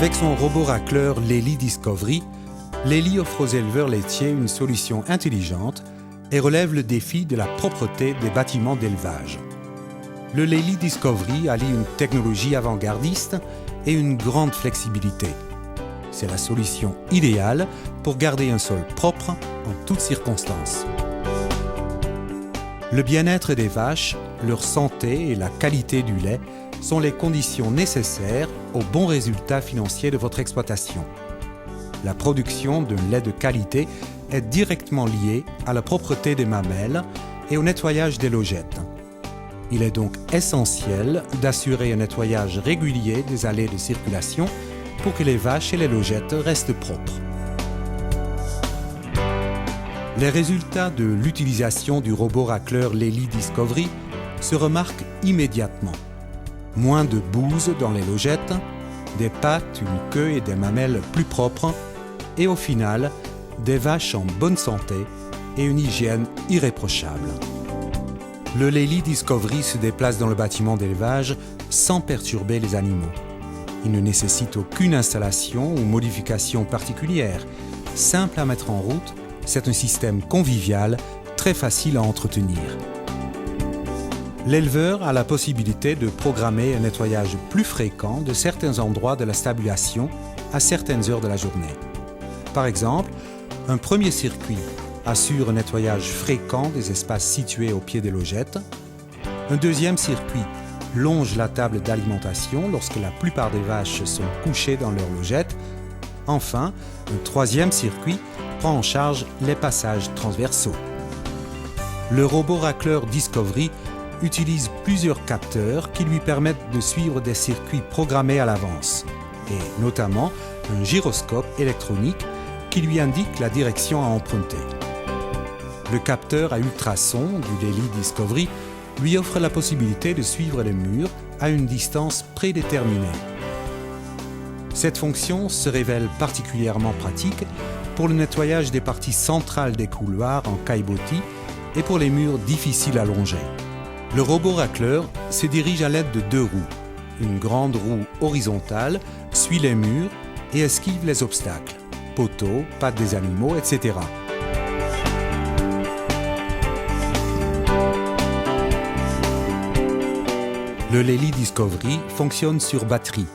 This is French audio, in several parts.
Avec son robot racleur Lely Discovery, Lely offre aux éleveurs laitiers une solution intelligente et relève le défi de la propreté des bâtiments d'élevage. Le Lely Discovery allie une technologie avant-gardiste et une grande flexibilité. C'est la solution idéale pour garder un sol propre en toutes circonstances. Le bien-être des vaches, leur santé et la qualité du lait sont les conditions nécessaires au bon résultat financier de votre exploitation. La production d'un lait de qualité est directement liée à la propreté des mamelles et au nettoyage des logettes. Il est donc essentiel d'assurer un nettoyage régulier des allées de circulation pour que les vaches et les logettes restent propres. Les résultats de l'utilisation du robot racleur Lely Discovery se remarquent immédiatement. Moins de bouse dans les logettes, des pattes, une queue et des mamelles plus propres, et au final, des vaches en bonne santé et une hygiène irréprochable. Le Lely Discovery se déplace dans le bâtiment d'élevage sans perturber les animaux. Il ne nécessite aucune installation ou modification particulière. Simple à mettre en route, c'est un système convivial, très facile à entretenir. L'éleveur a la possibilité de programmer un nettoyage plus fréquent de certains endroits de la stabulation à certaines heures de la journée. Par exemple, un premier circuit assure un nettoyage fréquent des espaces situés au pied des logettes. Un deuxième circuit longe la table d'alimentation lorsque la plupart des vaches sont couchées dans leur logette. Enfin, un troisième circuit prend en charge les passages transversaux. Le robot racleur Discovery utilise plusieurs capteurs qui lui permettent de suivre des circuits programmés à l'avance, et notamment un gyroscope électronique qui lui indique la direction à emprunter. Le capteur à ultrasons du Lely Discovery lui offre la possibilité de suivre les murs à une distance prédéterminée. Cette fonction se révèle particulièrement pratique pour le nettoyage des parties centrales des couloirs en caillebotis et pour les murs difficiles à longer. Le robot racleur se dirige à l'aide de deux roues. Une grande roue horizontale suit les murs et esquive les obstacles, poteaux, pattes des animaux, etc. Le Lely Discovery fonctionne sur batterie.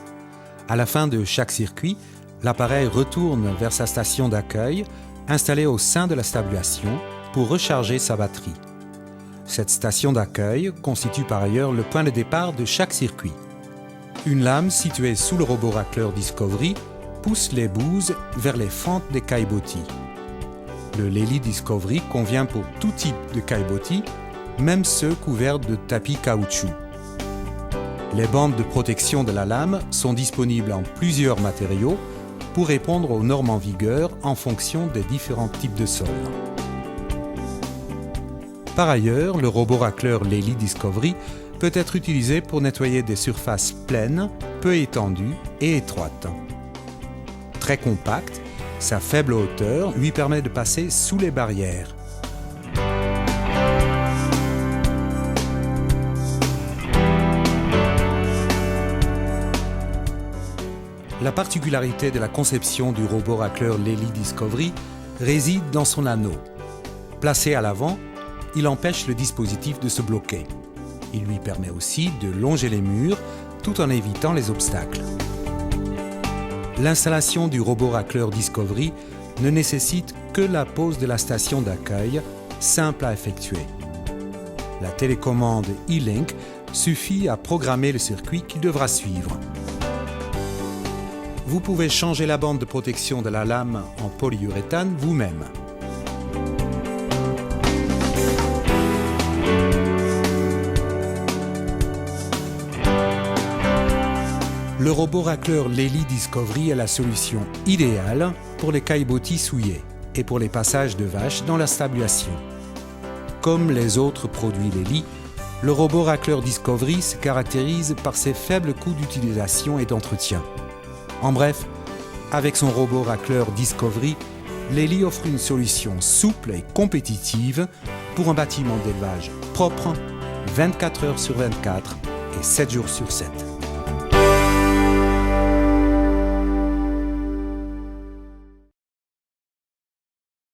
À la fin de chaque circuit, l'appareil retourne vers sa station d'accueil, installée au sein de la stabulation, pour recharger sa batterie. Cette station d'accueil constitue par ailleurs le point de départ de chaque circuit. Une lame située sous le robot racleur Discovery pousse les bouses vers les fentes des caillebotis. Le Lely Discovery convient pour tout type de caillebotis, même ceux couverts de tapis caoutchouc. Les bandes de protection de la lame sont disponibles en plusieurs matériaux pour répondre aux normes en vigueur en fonction des différents types de sols. Par ailleurs, le robot racleur Lely Discovery peut être utilisé pour nettoyer des surfaces pleines, peu étendues et étroites. Très compact, sa faible hauteur lui permet de passer sous les barrières. La particularité de la conception du robot racleur Lely Discovery réside dans son anneau. Placé à l'avant, il empêche le dispositif de se bloquer. Il lui permet aussi de longer les murs tout en évitant les obstacles. L'installation du robot racleur Discovery ne nécessite que la pose de la station d'accueil, simple à effectuer. La télécommande E-Link suffit à programmer le circuit qu'il devra suivre. Vous pouvez changer la bande de protection de la lame en polyuréthane vous-même. Le robot racleur Lely Discovery est la solution idéale pour les caillebotis souillés et pour les passages de vaches dans la stabulation. Comme les autres produits Lely, le robot racleur Discovery se caractérise par ses faibles coûts d'utilisation et d'entretien. En bref, avec son robot racleur Discovery, Lely offre une solution souple et compétitive pour un bâtiment d'élevage propre, 24 heures sur 24 et 7 jours sur 7.